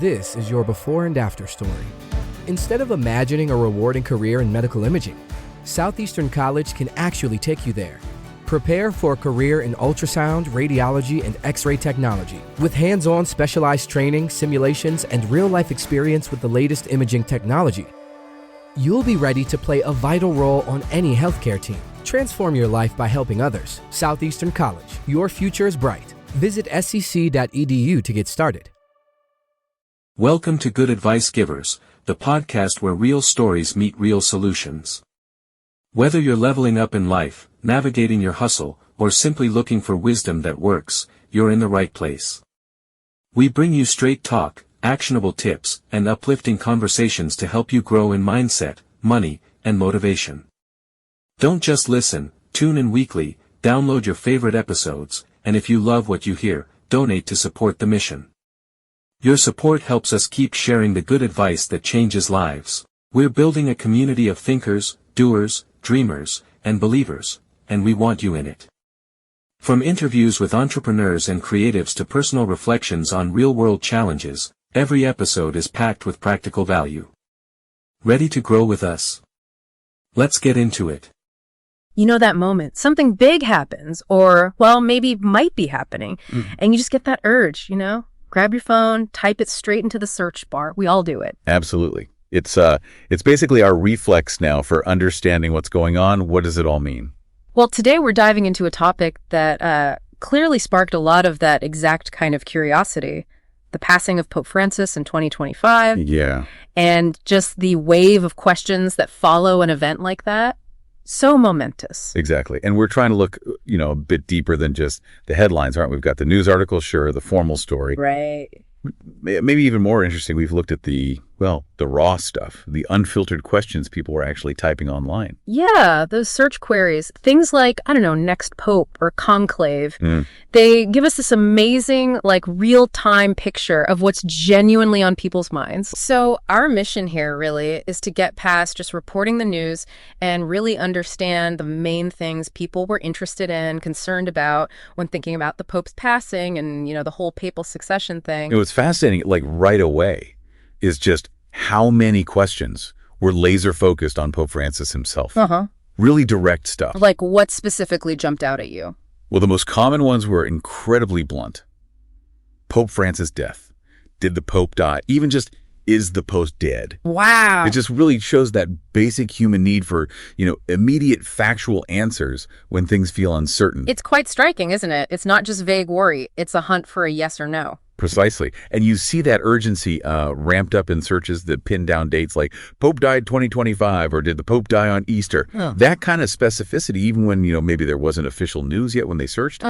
This is your before and after story. Instead of imagining a rewarding career in medical imaging, Southeastern College can actually take you there. Prepare for a career in ultrasound, radiology, and X-ray technology. With hands-on specialized training, simulations, and real-life experience with the latest imaging technology, you'll be ready to play a vital role on any healthcare team. Transform your life by helping others. Southeastern College. Your future is bright. Visit scc.edu to get started. Welcome to Good Advice Givers, the podcast where real stories meet real solutions. Whether you're leveling up in life, navigating your hustle, or simply looking for wisdom that works, you're in the right place. We bring you straight talk, actionable tips, and uplifting conversations to help you grow in mindset, money, and motivation. Don't just listen, tune in weekly, download your favorite episodes, and if you love what you hear, donate to support the mission. Your support helps us keep sharing the good advice that changes lives. We're building a community of thinkers, doers, dreamers, and believers, and we want you in it. From interviews with entrepreneurs and creatives to personal reflections on real-world challenges, every episode is packed with practical value. Ready to grow with us? Let's get into it. You know that moment, something big happens, or, well, maybe might be happening, and you just get that urge, Grab your phone, type it straight into the search bar. We all do it. Absolutely. It's basically our reflex now for understanding what's going on. What does it all mean? Well, today we're diving into a topic that clearly sparked a lot of that exact kind of curiosity. The passing of Pope Francis in 2025. Yeah. And just the wave of questions that follow an event like that. So momentous. Exactly. And we're trying to look, a bit deeper than just the headlines, aren't we? We've got the news article, sure, the formal story. Right. Maybe even more interesting, we've looked at the raw stuff, the unfiltered questions people were actually typing online. Yeah, those search queries, things like, next pope or conclave, they give us this amazing, real-time picture of what's genuinely on people's minds. So our mission here really is to get past just reporting the news and really understand the main things people were interested in, concerned about when thinking about the pope's passing and, the whole papal succession thing. It was fascinating, right away, is just how many questions were laser focused on Pope Francis himself. Really direct stuff. Like what specifically jumped out at you? Well, the most common ones were incredibly blunt. Pope Francis' death. Did the Pope die? Even just, is the Pope dead? Wow. It just really shows that basic human need for, immediate factual answers when things feel uncertain. It's quite striking, isn't it? It's not just vague worry. It's a hunt for a yes or no. Precisely. And you see that urgency ramped up in searches that pin down dates like Pope died 2025 or did the Pope die on Easter? That kind of specificity, even when, maybe there wasn't official news yet when they searched,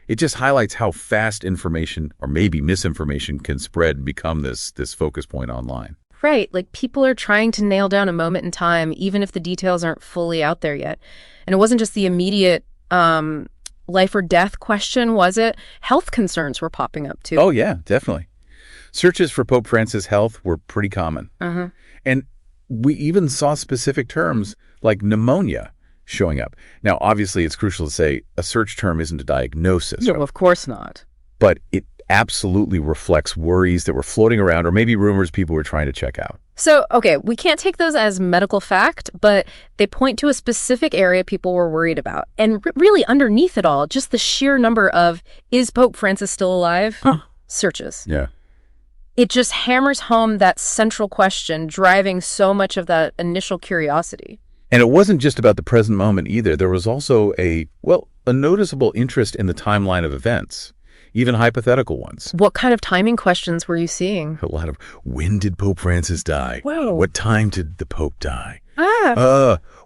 it just highlights how fast information or maybe misinformation can spread and become this focus point online. Right. People are trying to nail down a moment in time, even if the details aren't fully out there yet. And it wasn't just the immediate life or death question, was it? Health concerns were popping up too. Oh, yeah, definitely. Searches for Pope Francis' health were pretty common. And we even saw specific terms like pneumonia showing up. Now, obviously, it's crucial to say a search term isn't a diagnosis. No, of course not. But it absolutely reflects worries that were floating around or maybe rumors people were trying to check out. So, okay, we can't take those as medical fact, but they point to a specific area people were worried about. And really underneath it all, just the sheer number of, is Pope Francis still alive? Searches. Yeah. It just hammers home that central question, driving so much of that initial curiosity. And it wasn't just about the present moment either. There was also a noticeable interest in the timeline of events. Even hypothetical ones. What kind of timing questions were you seeing? A lot of, when did Pope Francis die? Whoa. What time did the Pope die?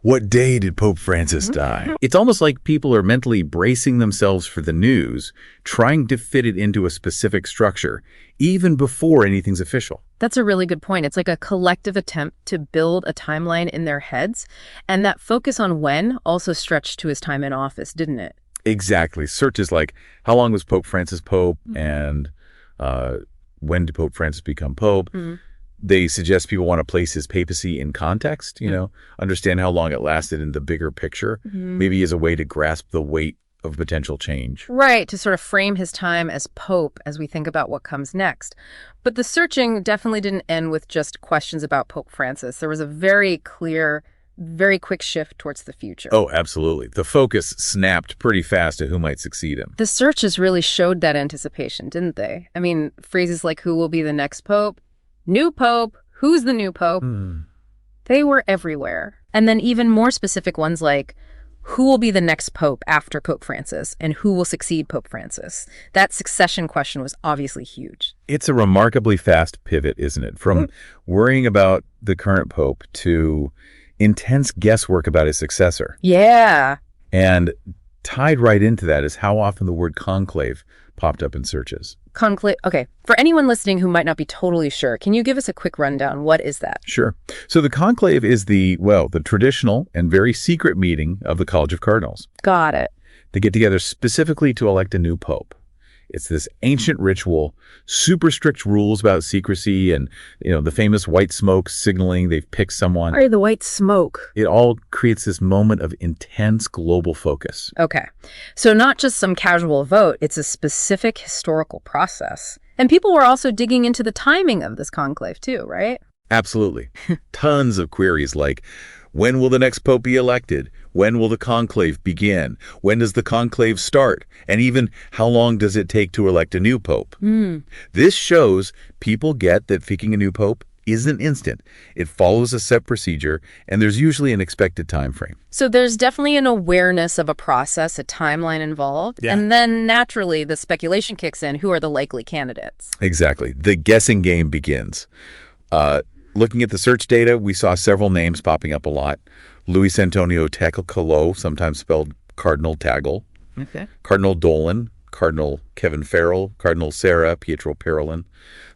What day did Pope Francis die? It's almost like people are mentally bracing themselves for the news, trying to fit it into a specific structure, even before anything's official. That's a really good point. It's like a collective attempt to build a timeline in their heads. And that focus on when also stretched to his time in office, didn't it? Exactly. Searches like, how long was Pope Francis Pope? And when did Pope Francis become Pope? They suggest people want to place his papacy in context, understand how long it lasted in the bigger picture, maybe as a way to grasp the weight of potential change. Right, to sort of frame his time as Pope as we think about what comes next. But the searching definitely didn't end with just questions about Pope Francis. There was a very clear, very quick shift towards the future. Oh, absolutely. The focus snapped pretty fast to who might succeed him. The searches really showed that anticipation, didn't they? I mean, phrases like who will be the next Pope, new Pope, who's the new Pope? They were everywhere. And then even more specific ones like who will be the next Pope after Pope Francis and who will succeed Pope Francis? That succession question was obviously huge. It's a remarkably fast pivot, isn't it? From worrying about the current Pope to intense guesswork about his successor. Yeah. And tied right into that is how often the word conclave popped up in searches. Conclave. Okay. For anyone listening who might not be totally sure, can you give us a quick rundown? What is that? Sure. So the conclave is the traditional and very secret meeting of the College of Cardinals. Got it. They get together specifically to elect a new pope. It's this ancient ritual, super strict rules about secrecy and, the famous white smoke signaling they've picked someone. Or the white smoke. It all creates this moment of intense global focus. Okay. So not just some casual vote, it's a specific historical process. And people were also digging into the timing of this conclave too, right? Absolutely. Tons of queries like, when will the next pope be elected? When will the conclave begin? When does the conclave start? And even, how long does it take to elect a new pope? This shows people get that picking a new pope isn't instant. It follows a set procedure, and there's usually an expected time frame. So there's definitely an awareness of a process, a timeline involved. Yeah. And then naturally, the speculation kicks in. Who are the likely candidates? Exactly. The guessing game begins. Looking at the search data, we saw several names popping up a lot. Luis Antonio Tecolo, sometimes spelled Cardinal Tagle. Okay. Cardinal Dolan, Cardinal Kevin Farrell, Cardinal Sarah Pietro Parolin.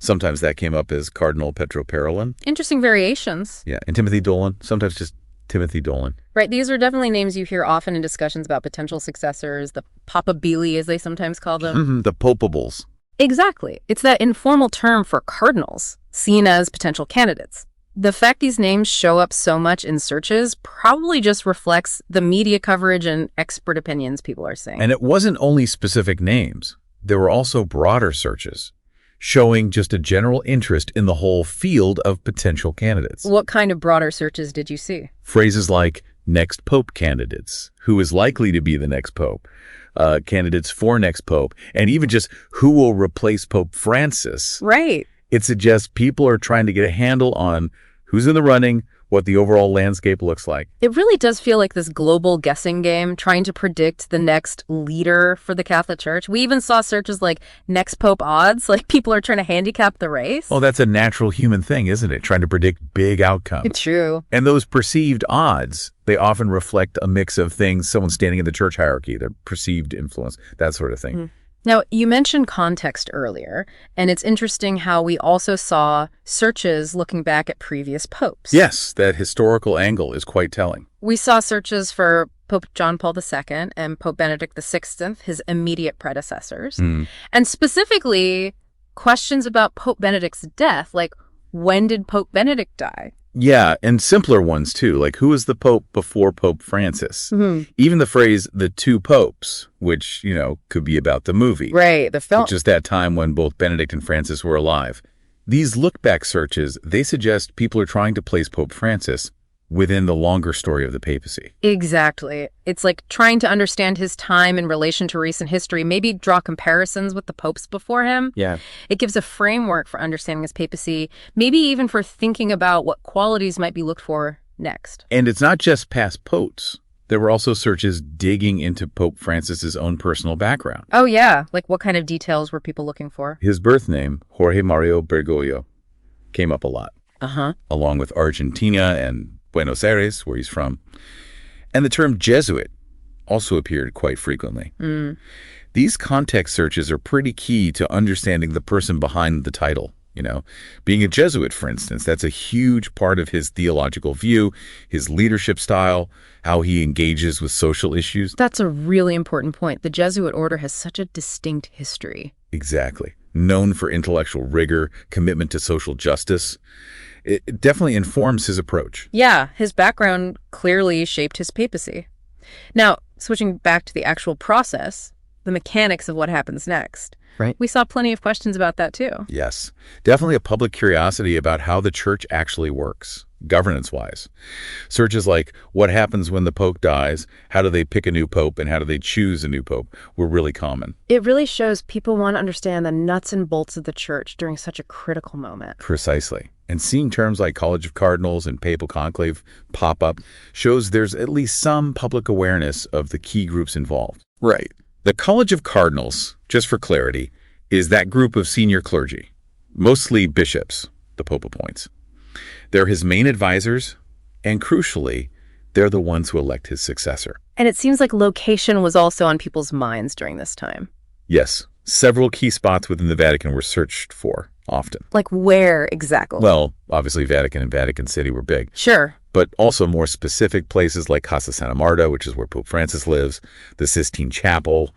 Sometimes that came up as Cardinal Petro Parolin. Interesting variations. Yeah, and Timothy Dolan, sometimes just Timothy Dolan. Right, these are definitely names you hear often in discussions about potential successors, the papabili, as they sometimes call them. The popables. Exactly. It's that informal term for cardinals, seen as potential candidates. The fact these names show up so much in searches probably just reflects the media coverage and expert opinions people are saying. And it wasn't only specific names. There were also broader searches showing just a general interest in the whole field of potential candidates. What kind of broader searches did you see? Phrases like next pope candidates, who is likely to be the next pope, candidates for next pope, and even just who will replace Pope Francis. Right. It suggests people are trying to get a handle on who's in the running, what the overall landscape looks like. It really does feel like this global guessing game, trying to predict the next leader for the Catholic Church. We even saw searches like next pope odds, like people are trying to handicap the race. Well, that's a natural human thing, isn't it? Trying to predict big outcomes. It's true. And those perceived odds, they often reflect a mix of things, someone standing in the church hierarchy, their perceived influence, that sort of thing. Now, you mentioned context earlier, and it's interesting how we also saw searches looking back at previous popes. Yes, that historical angle is quite telling. We saw searches for Pope John Paul II and Pope Benedict XVI, his immediate predecessors, and specifically questions about Pope Benedict's death, like when did Pope Benedict die? Yeah, and simpler ones too, like who was the pope before Pope Francis? Even the phrase, the two popes, which, could be about the movie. Right, the film. Just that time when both Benedict and Francis were alive. These look-back searches, they suggest people are trying to place Pope Francis within the longer story of the papacy. Exactly. It's like trying to understand his time in relation to recent history, maybe draw comparisons with the popes before him. Yeah. It gives a framework for understanding his papacy, maybe even for thinking about what qualities might be looked for next. And it's not just past popes. There were also searches digging into Pope Francis's own personal background. Oh, yeah. Like what kind of details were people looking for? His birth name, Jorge Mario Bergoglio, came up a lot. Along with Argentina and Buenos Aires, where he's from. And the term Jesuit also appeared quite frequently. These context searches are pretty key to understanding the person behind the title. Being a Jesuit, for instance, that's a huge part of his theological view, his leadership style, how he engages with social issues. That's a really important point. The Jesuit order has such a distinct history. Exactly. Known for intellectual rigor, commitment to social justice. It definitely informs his approach. Yeah, his background clearly shaped his papacy. Now, switching back to the actual process, the mechanics of what happens next. Right. We saw plenty of questions about that too. Yes, definitely a public curiosity about how the church actually works, governance-wise. Searches like, what happens when the pope dies, how do they pick a new pope, and how do they choose a new pope, were really common. It really shows people want to understand the nuts and bolts of the church during such a critical moment. Precisely. And seeing terms like College of Cardinals and Papal Conclave pop up shows there's at least some public awareness of the key groups involved. Right. The College of Cardinals, just for clarity, is that group of senior clergy, mostly bishops, the Pope appoints. They're his main advisors, and crucially, they're the ones who elect his successor. And it seems like location was also on people's minds during this time. Yes, several key spots within the Vatican were searched for, often. Like where exactly? Well, obviously Vatican and Vatican City were big. Sure. But also more specific places like Casa Santa Marta, which is where Pope Francis lives, the Sistine Chapel,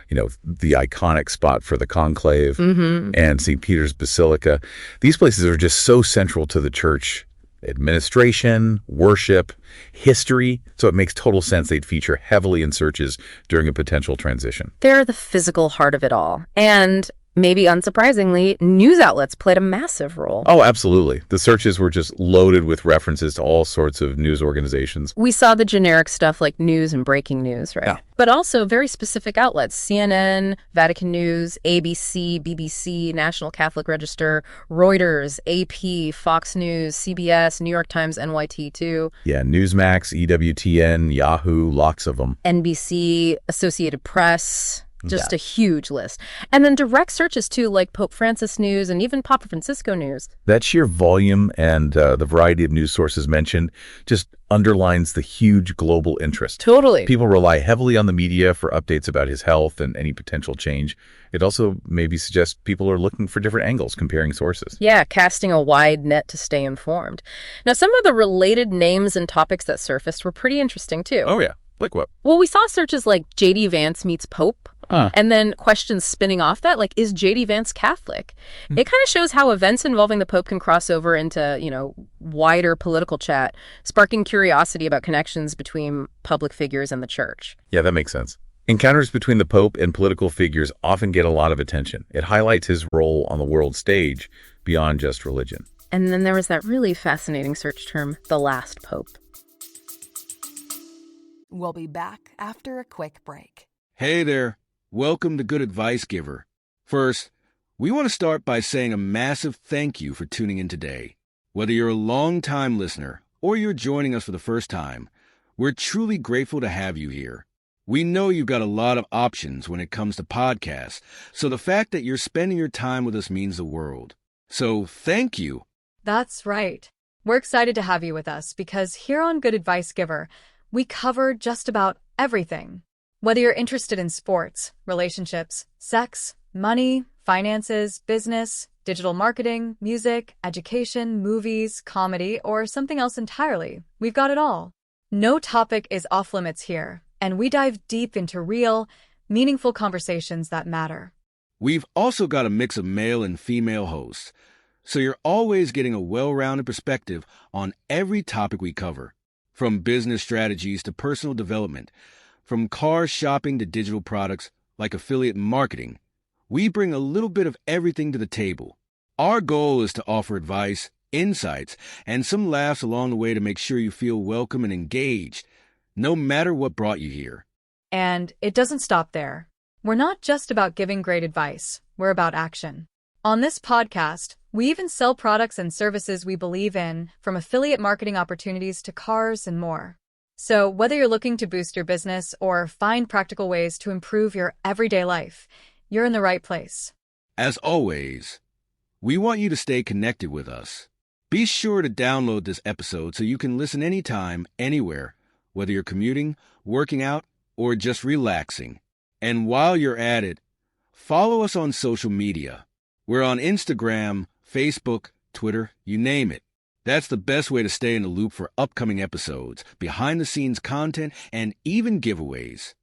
the iconic spot for the conclave, and St. Peter's Basilica. These places are just so central to the church administration, worship, history, so it makes total sense they'd feature heavily in searches during a potential transition. They're the physical heart of it all. And maybe unsurprisingly, news outlets played a massive role. Oh, absolutely. The searches were just loaded with references to all sorts of news organizations. We saw the generic stuff like news and breaking news, right? Yeah. But also very specific outlets, CNN, Vatican News, ABC, BBC, National Catholic Register, Reuters, AP, Fox News, CBS, New York Times, NYT too. Yeah, Newsmax, EWTN, Yahoo, lots of them. NBC, Associated Press. Just a huge list. And then direct searches too, like Pope Francis News and even Papa Francisco News. That sheer volume and the variety of news sources mentioned just underlines the huge global interest. Totally. People rely heavily on the media for updates about his health and any potential change. It also maybe suggests people are looking for different angles, comparing sources. Yeah, casting a wide net to stay informed. Now, some of the related names and topics that surfaced were pretty interesting too. Oh, yeah. Like what? Well, we saw searches like J.D. Vance meets Pope. And then questions spinning off that, like, is J.D. Vance Catholic? It kind of shows how events involving the Pope can cross over into, wider political chat, sparking curiosity about connections between public figures and the church. Yeah, that makes sense. Encounters between the Pope and political figures often get a lot of attention. It highlights his role on the world stage beyond just religion. And then there was that really fascinating search term, the last Pope. We'll be back after a quick break. Hey there. Welcome to Good Advice Giver. First, we want to start by saying a massive thank you for tuning in today. Whether you're a long-time listener or you're joining us for the first time, we're truly grateful to have you here. We know you've got a lot of options when it comes to podcasts, so the fact that you're spending your time with us means the world. So thank you. That's right. We're excited to have you with us because here on Good Advice Giver, we cover just about everything. Whether you're interested in sports, relationships, sex, money, finances, business, digital marketing, music, education, movies, comedy, or something else entirely, we've got it all. No topic is off limits here, and we dive deep into real, meaningful conversations that matter. We've also got a mix of male and female hosts, so you're always getting a well-rounded perspective on every topic we cover, from business strategies to personal development. From car shopping to digital products like affiliate marketing, we bring a little bit of everything to the table. Our goal is to offer advice, insights, and some laughs along the way to make sure you feel welcome and engaged, no matter what brought you here. And it doesn't stop there. We're not just about giving great advice, we're about action. On this podcast, we even sell products and services we believe in, from affiliate marketing opportunities to cars and more. So whether you're looking to boost your business or find practical ways to improve your everyday life, you're in the right place. As always, we want you to stay connected with us. Be sure to download this episode so you can listen anytime, anywhere, whether you're commuting, working out, or just relaxing. And while you're at it, follow us on social media. We're on Instagram, Facebook, Twitter, you name it. That's the best way to stay in the loop for upcoming episodes, behind-the-scenes content, and even giveaways.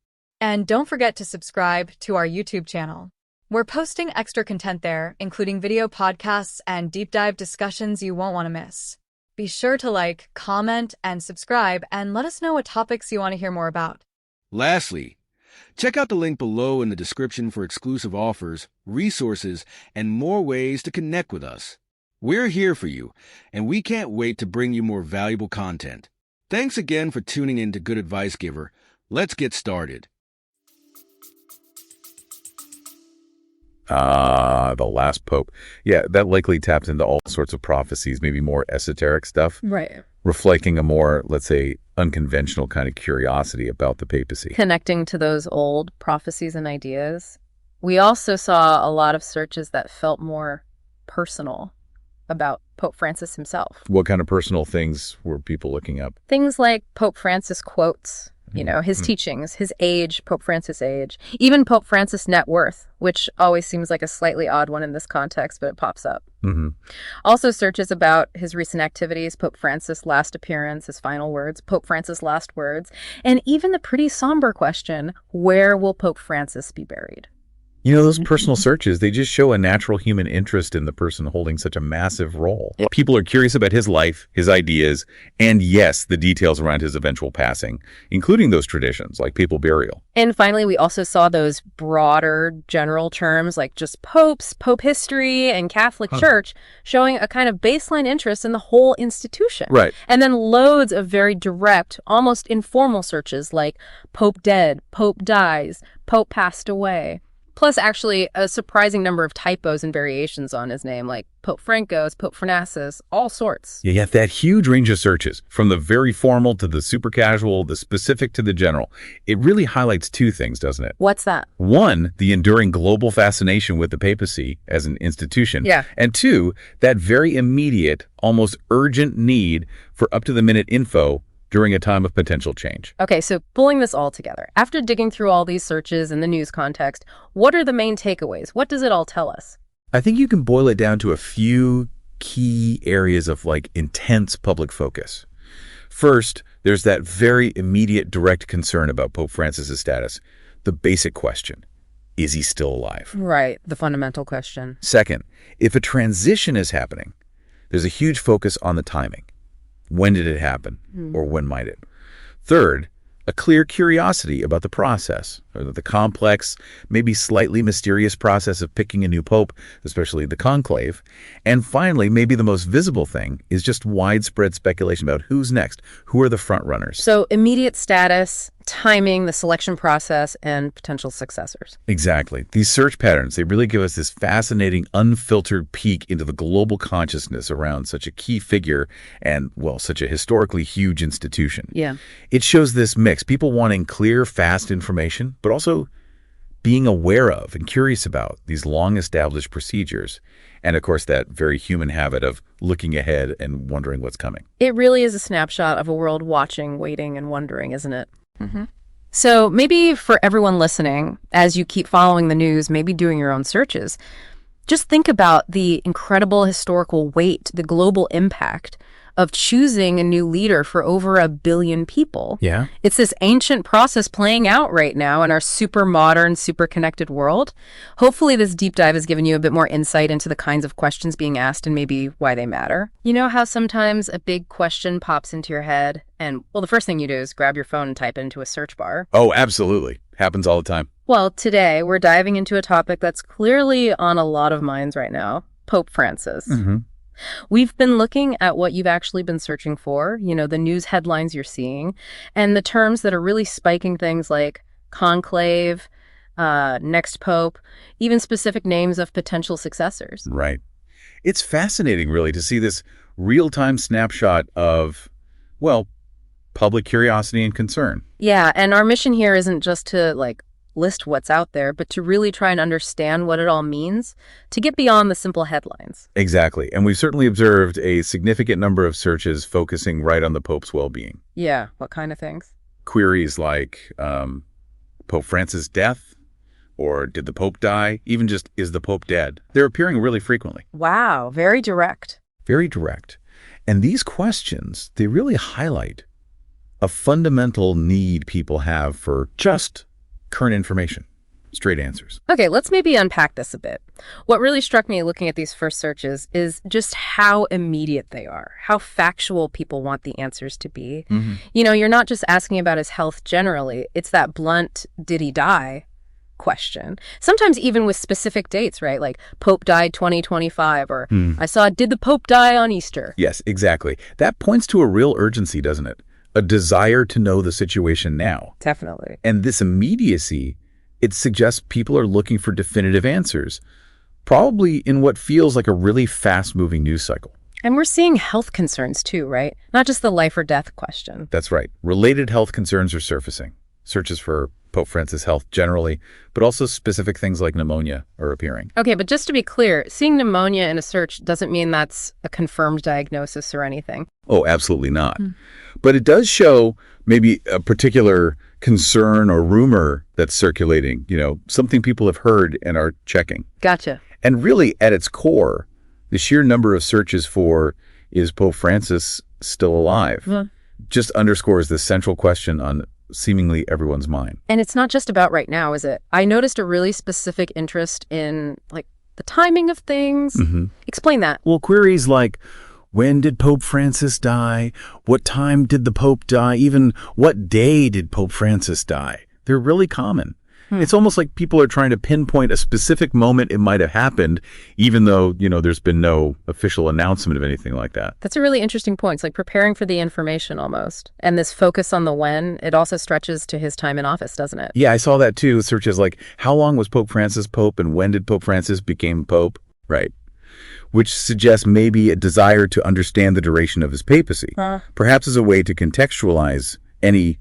And don't forget to subscribe to our YouTube channel. We're posting extra content there, including video podcasts and deep dive discussions you won't want to miss. Be sure to like, comment, and subscribe, and let us know what topics you want to hear more about. Lastly, check out the link below in the description for exclusive offers, resources, and more ways to connect with us. We're here for you, and we can't wait to bring you more valuable content. Thanks again for tuning in to Good Advice Giver. Let's get started. The last pope. Yeah, that likely taps into all sorts of prophecies, maybe more esoteric stuff. Right. Reflecting a more, let's say, unconventional kind of curiosity about the papacy. Connecting to those old prophecies and ideas. We also saw a lot of searches that felt more personal about Pope Francis himself. What kind of personal things were people looking up? Things like Pope Francis quotes, his teachings, his age, Pope Francis' age, even Pope Francis' net worth, which always seems like a slightly odd one in this context, but it pops up. Also searches about his recent activities, Pope Francis' last appearance, his final words, Pope Francis' last words, and even the pretty somber question, where will Pope Francis be buried? Those personal searches, they just show a natural human interest in the person holding such a massive role. People are curious about his life, his ideas, and yes, the details around his eventual passing, including those traditions like papal burial. And finally, we also saw those broader general terms like just popes, pope history, and Catholic Church showing a kind of baseline interest in the whole institution. Right. And then loads of very direct, almost informal searches like pope dead, pope dies, pope passed away. Plus, actually, a surprising number of typos and variations on his name, like Pope Francos, Pope Fernassus, all sorts. Yeah, that huge range of searches, from the very formal to the super casual, the specific to the general. It really highlights two things, doesn't it? What's that? One, the enduring global fascination with the papacy as an institution. Yeah. And two, that very immediate, almost urgent need for up-to-the-minute info during a time of potential change. Okay, so pulling this all together, after digging through all these searches in the news context, what are the main takeaways? What does it all tell us? I think you can boil it down to a few key areas of intense public focus. First, there's that very immediate direct concern about Pope Francis' status. The basic question, is he still alive? Right, the fundamental question. Second, if a transition is happening, there's a huge focus on the timing. When did it happen, or when might it? Third, a clear curiosity about the process, or the complex, maybe slightly mysterious process of picking a new pope, especially the conclave. And finally, maybe the most visible thing is just widespread speculation about who's next, who are the front runners. So immediate status, timing, the selection process, and potential successors. Exactly. These search patterns, they really give us this fascinating, unfiltered peek into the global consciousness around such a key figure and, well, such a historically huge institution. Yeah. It shows this mix, people wanting clear, fast information, but also being aware of and curious about these long-established procedures. And, of course, that very human habit of looking ahead and wondering what's coming. It really is a snapshot of a world watching, waiting, and wondering, isn't it? So maybe for everyone listening, as you keep following the news, maybe doing your own searches, just think about the incredible historical weight, the global impact of choosing a new leader for over 1 billion people. Yeah. It's this ancient process playing out right now in our super modern, super connected world. Hopefully this deep dive has given you a bit more insight into the kinds of questions being asked and maybe why they matter. You know how sometimes a big question pops into your head and, well, the first thing you do is grab your phone and type it into a search bar? Oh, absolutely. Happens all the time. Well, today we're diving into a topic that's clearly on a lot of minds right now, Pope Francis. We've been looking at what you've actually been searching for, the news headlines you're seeing, and the terms that are really spiking things like conclave, next pope, even specific names of potential successors. Right. It's fascinating, really, to see this real-time snapshot of, well, public curiosity and concern. Yeah, and our mission here isn't just to, list what's out there, but to really try and understand what it all means, to get beyond the simple headlines. Exactly. And we've certainly observed a significant number of searches focusing right on the Pope's well-being. Yeah, what kind of things? Queries like Pope Francis' death, or did the Pope die? Even just, is the Pope dead? They're appearing really frequently. Wow, very direct. Very direct. And these questions, they really highlight a fundamental need people have for just current information, straight answers. Okay, let's maybe unpack this a bit. What really struck me looking at these first searches is just how immediate they are, how factual people want the answers to be. You know, you're not just asking about his health generally. It's that blunt, did he die question. Sometimes even with specific dates, right? Like Pope died 2025, or I saw, did the Pope die on Easter? Yes, exactly. That points to a real urgency, doesn't it? A desire to know the situation now. Definitely. And this immediacy, it suggests people are looking for definitive answers, probably in what feels like a really fast-moving news cycle. And we're seeing health concerns too, right? Not just the life or death question. That's right. Related health concerns are surfacing. Searches for Pope Francis' health generally, but also specific things like pneumonia are appearing. Okay, but just to be clear, seeing pneumonia in a search doesn't mean that's a confirmed diagnosis or anything. Oh, absolutely not. But it does show maybe a particular concern or rumor that's circulating, something people have heard and are checking. Gotcha. And really, at its core, the sheer number of searches for, is Pope Francis still alive? Just underscores the central question on seemingly everyone's mind. And it's not just about right now, is it? I noticed a really specific interest in, like, the timing of things. Explain that. Well, queries like, when did Pope Francis die? What time did the Pope die? Even what day did Pope Francis die? They're really common. It's almost like people are trying to pinpoint a specific moment it might have happened, even though, there's been no official announcement of anything like that. That's a really interesting point. It's like preparing for the information almost. And this focus on the when, it also stretches to his time in office, doesn't it? Yeah, I saw that too. Searches like, how long was Pope Francis Pope and when did Pope Francis become Pope? Right. Which suggests maybe a desire to understand the duration of his papacy, perhaps as a way to contextualize any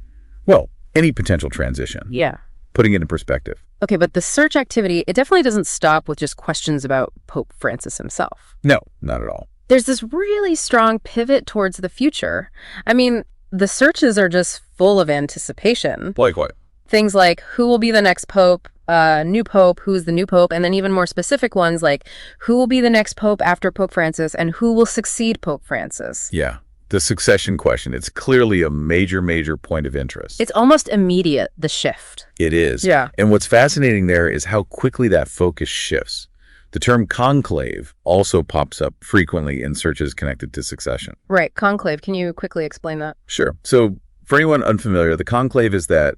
potential transition. Yeah. Putting it in perspective. Okay, but the search activity, it definitely doesn't stop with just questions about Pope Francis himself. No, not at all. There's this really strong pivot towards the future. I mean, the searches are just full of anticipation. Like what? Things like, who will be the next pope, new pope, who's the new pope, and then even more specific ones like, who will be the next pope after Pope Francis, and who will succeed Pope Francis? Yeah. The succession question, it's clearly a major point of interest. It's almost immediate, the shift. It is. Yeah. And what's fascinating there is how quickly that focus shifts. The term conclave also pops up frequently in searches connected to succession. Right. Conclave. Can you quickly explain that? Sure. So for anyone unfamiliar, the conclave is that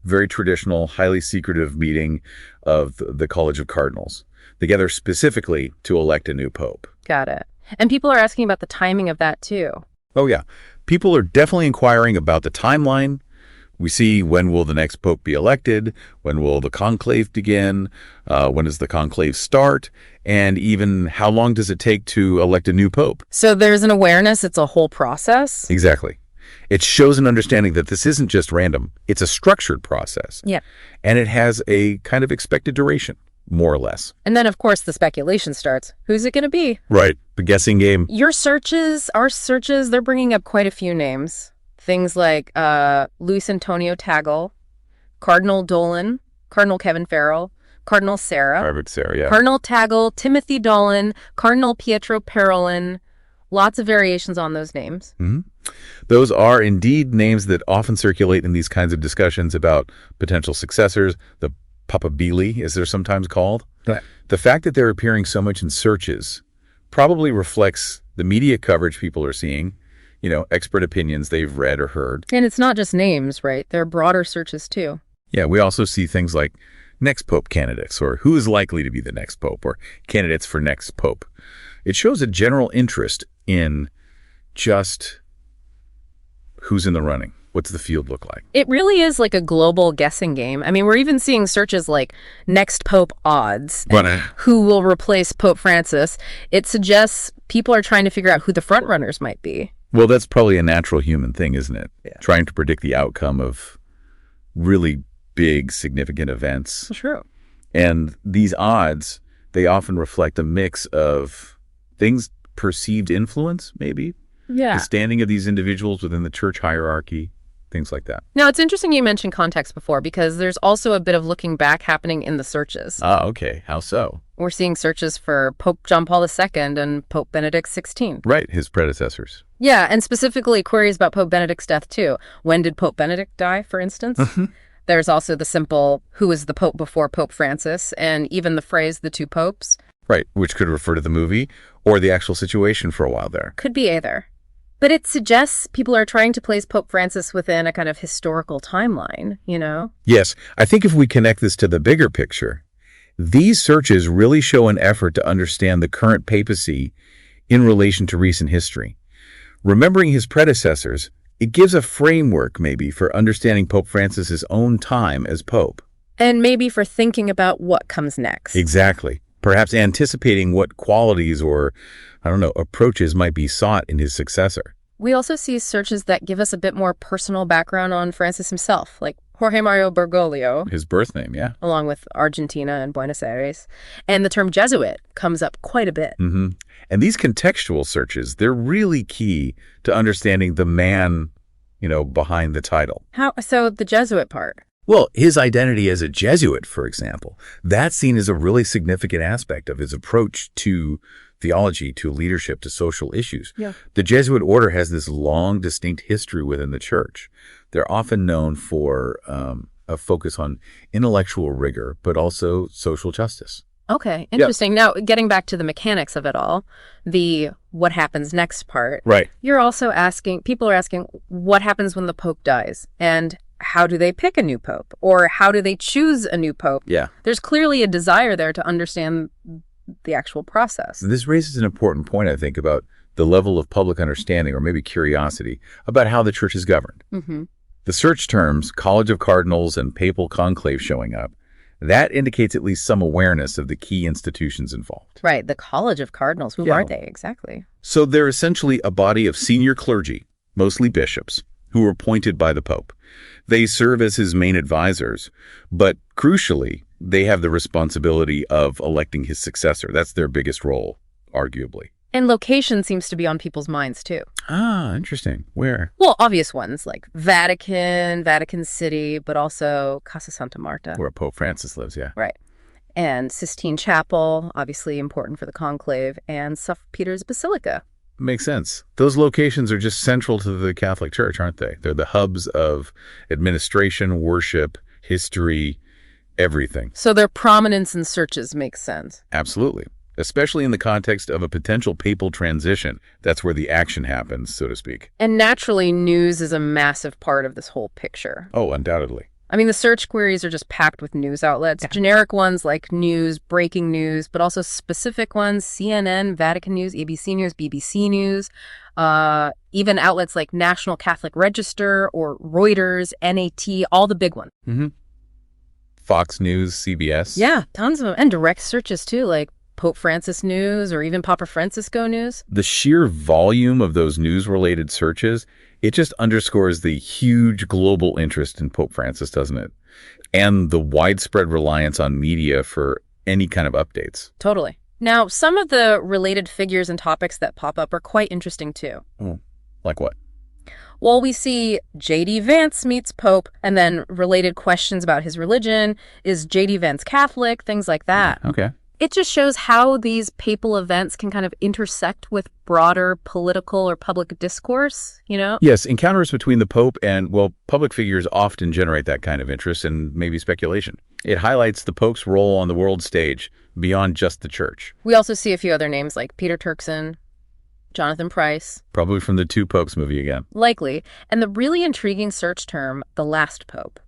very traditional, highly secretive meeting of the College of Cardinals. They gather specifically to elect a new pope. Got it. And people are asking about the timing of that too. Oh, yeah. People are definitely inquiring about the timeline. We see, when will the next pope be elected? When will the conclave begin? When does the conclave start? And even how long does it take to elect a new pope? So there's an awareness, it's a whole process? Exactly. It shows an understanding that this isn't just random. It's a structured process. Yeah. And it has a kind of expected duration, more or less. And then, of course, the speculation starts. Who's it going to be? Right. The guessing game. Your searches, our searches, they're bringing up quite a few names. Things like Luis Antonio Tagle, Cardinal Dolan, Cardinal Kevin Farrell, Cardinal Sarah. Harvard Sarah, yeah. Cardinal Tagle, Timothy Dolan, Cardinal Pietro Parolin. Lots of variations on those names. Those are indeed names that often circulate in these kinds of discussions about potential successors. The Papabili, as they're sometimes called. Right. The fact that they're appearing so much in searches probably reflects the media coverage people are seeing, expert opinions they've read or heard. And it's not just names, right? There are broader searches too. Yeah, we also see things like next pope candidates, or who is likely to be the next pope, or candidates for next pope. It shows a general interest in just who's in the running. What's the field look like? It really is like a global guessing game. I mean, we're even seeing searches like next pope odds, who will replace Pope Francis. It suggests people are trying to figure out who the front runners might be. Well, that's probably a natural human thing, isn't it? Yeah. Trying to predict the outcome of really big, significant events. True. And these odds, they often reflect a mix of things, perceived influence, maybe. Yeah. The standing of these individuals within the church hierarchy, things like that. Now, it's interesting you mentioned context before, because there's also a bit of looking back happening in the searches. Ah, okay. How so? We're seeing searches for Pope John Paul II and Pope Benedict XVI. Right, his predecessors. Yeah, and specifically queries about Pope Benedict's death too. When did Pope Benedict die, for instance? There's also the simple, who is the Pope before Pope Francis, and even the phrase, the two popes. Right, which could refer to the movie or the actual situation for a while there. Could be either. But it suggests people are trying to place Pope Francis within a kind of historical timeline, you know? Yes, I think if we connect this to the bigger picture, these searches really show an effort to understand the current papacy in relation to recent history. Remembering his predecessors, it gives a framework, maybe, for understanding Pope Francis's own time as Pope. And maybe for thinking about what comes next. Exactly. Perhaps anticipating what qualities or, approaches might be sought in his successor. We also see searches that give us a bit more personal background on Francis himself, like Jorge Mario Bergoglio. His birth name, yeah. Along with Argentina and Buenos Aires. And the term Jesuit comes up quite a bit. Mm-hmm. And these contextual searches, they're really key to understanding the man, behind the title. How so? The Jesuit part? Well, his identity as a Jesuit, for example, that's seen as a really significant aspect of his approach to theology, to leadership, to social issues. Yeah. The Jesuit order has this long, distinct history within the church. They're often known for a focus on intellectual rigor, but also social justice. Okay, interesting. Now, getting back to the mechanics of it all, the what happens next part. Right. You're also people are asking, what happens when the Pope dies? And how do they pick a new Pope? Or how do they choose a new Pope? Yeah. There's clearly a desire there to understand the actual process. This raises an important point, I think, about the level of public understanding or maybe curiosity about how the church is governed. Mm-hmm. The search terms, College of Cardinals and Papal Conclave showing up, that indicates at least some awareness of the key institutions involved. Right, the College of Cardinals. Who are they exactly? So they're essentially a body of senior clergy, mostly bishops, who are appointed by the Pope. They serve as his main advisors, but crucially, they have the responsibility of electing his successor. That's their biggest role, arguably. And location seems to be on people's minds, too. Ah, interesting. Where? Well, obvious ones like Vatican, Vatican City, but also Casa Santa Marta. Where Pope Francis lives, yeah. Right. And Sistine Chapel, obviously important for the conclave, and St. Peter's Basilica. Makes sense. Those locations are just central to the Catholic Church, aren't they? They're the hubs of administration, worship, history, everything. So their prominence in searches makes sense. Absolutely. Especially in the context of a potential papal transition. That's where the action happens, so to speak. And naturally, news is a massive part of this whole picture. Oh, undoubtedly. I mean, the search queries are just packed with news outlets. Generic ones like news, breaking news, but also specific ones, CNN, Vatican News, ABC News, BBC News, even outlets like National Catholic Register or Reuters, NAT, all the big ones. Mm-hmm. Fox News, CBS. Yeah, tons of them. And direct searches too, like Pope Francis News or even Papa Francisco News. The sheer volume of those news-related searches, it just underscores the huge global interest in Pope Francis, doesn't it? And the widespread reliance on media for any kind of updates. Totally. Now, some of the related figures and topics that pop up are quite interesting too. Oh, like what? Well, we see J.D. Vance meets Pope, and then related questions about his religion. Is J.D. Vance Catholic? Things like that. Okay. It just shows how these papal events can kind of intersect with broader political or public discourse, you know? Yes, encounters between the Pope and, public figures often generate that kind of interest and maybe speculation. It highlights the Pope's role on the world stage beyond just the church. We also see a few other names like Peter Turkson, Jonathan Pryce. Probably from the Two Popes movie again. Likely. And the really intriguing search term, the last Pope.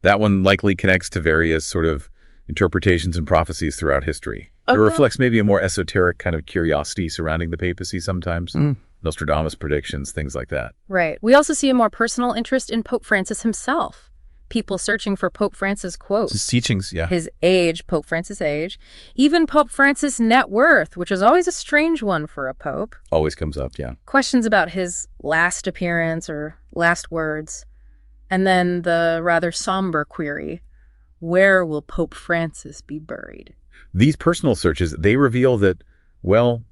That one likely connects to various sort of interpretations and prophecies throughout history. It reflects maybe a more esoteric kind of curiosity surrounding the papacy sometimes. Nostradamus predictions, things like that. Right. We also see a more personal interest in Pope Francis himself. People searching for Pope Francis quotes. His teachings, yeah. His age, Pope Francis' age. Even Pope Francis' net worth, which is always a strange one for a pope. Always comes up, yeah. Questions about his last appearance or last words. And then the rather somber query, where will Pope Francis be buried? These personal searches, they reveal that,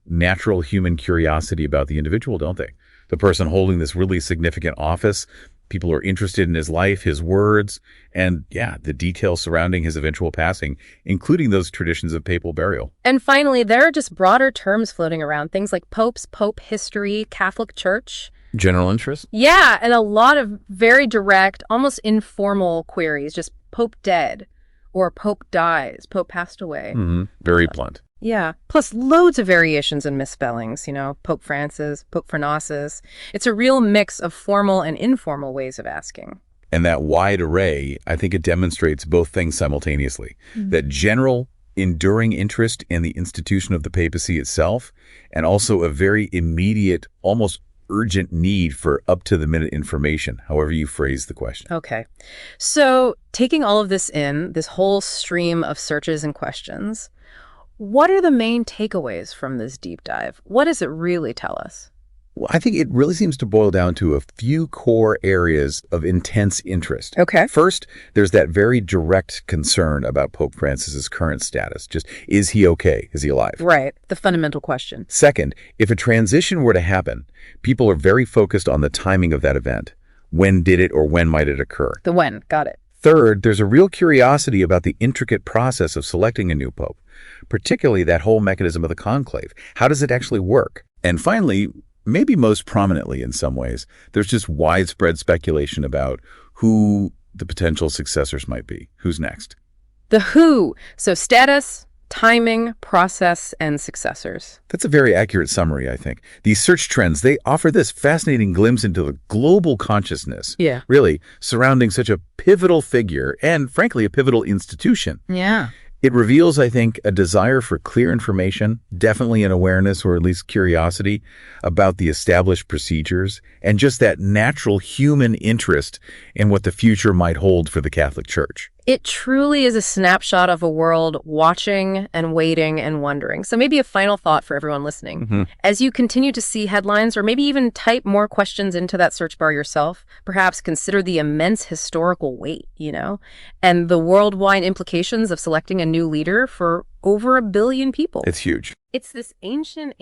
natural human curiosity about the individual, don't they? The person holding this really significant office, people are interested in his life, his words, and, the details surrounding his eventual passing, including those traditions of papal burial. And finally, there are just broader terms floating around, things like popes, pope history, Catholic Church. General interest? Yeah, and a lot of very direct, almost informal queries, just Pope dead or Pope dies, Pope passed away. Very blunt. Yeah, plus loads of variations and misspellings, Pope Francis, Pope Francis. It's a real mix of formal and informal ways of asking. And that wide array, I think it demonstrates both things simultaneously. That general, enduring interest in the institution of the papacy itself, and also a very immediate, almost urgent need for up-to-the-minute information, however you phrase the question. Okay. So taking all of this in, this whole stream of searches and questions, what are the main takeaways from this deep dive? What does it really tell us? Well, I think it really seems to boil down to a few core areas of intense interest. Okay. First, there's that very direct concern about Pope Francis's current status. Just, is he okay? Is he alive? Right. The fundamental question. Second, if a transition were to happen, people are very focused on the timing of that event. When did it or when might it occur? The when. Got it. Third, there's a real curiosity about the intricate process of selecting a new pope, particularly that whole mechanism of the conclave. How does it actually work? And finally, maybe most prominently in some ways, there's just widespread speculation about who the potential successors might be. Who's next? The who. So status, timing, process, and successors. That's a very accurate summary, I think. These search trends, they offer this fascinating glimpse into the global consciousness, really, surrounding such a pivotal figure and, frankly, a pivotal institution. Yeah. It reveals, I think, a desire for clear information, definitely an awareness or at least curiosity about the established procedures, and just that natural human interest in what the future might hold for the Catholic Church. It truly is a snapshot of a world watching and waiting and wondering. So maybe a final thought for everyone listening. As you continue to see headlines or maybe even type more questions into that search bar yourself, perhaps consider the immense historical weight, and the worldwide implications of selecting a new leader for over 1 billion people. It's huge. It's this ancient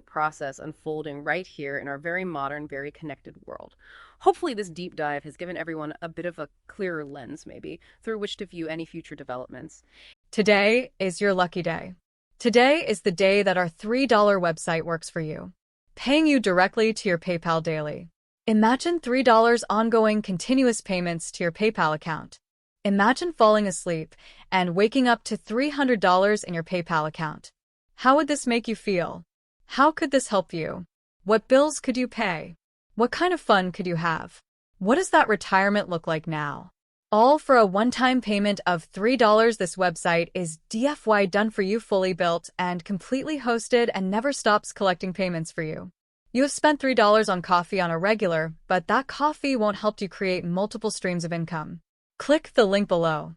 process unfolding right here in our very modern, very connected world. Hopefully this deep dive has given everyone a bit of a clearer lens, maybe, through which to view any future developments. Today is your lucky day. Today is the day that our $3 website works for you, paying you directly to your PayPal daily. Imagine $3 ongoing continuous payments to your PayPal account. Imagine falling asleep and waking up to $300 in your PayPal account. How would this make you feel? How could this help you? What bills could you pay? What kind of fun could you have? What does that retirement look like now? All for a one-time payment of $3. This website is DFY done for you, fully built and completely hosted, and never stops collecting payments for you. You have spent $3 on coffee on a regular, but that coffee won't help you create multiple streams of income. Click the link below.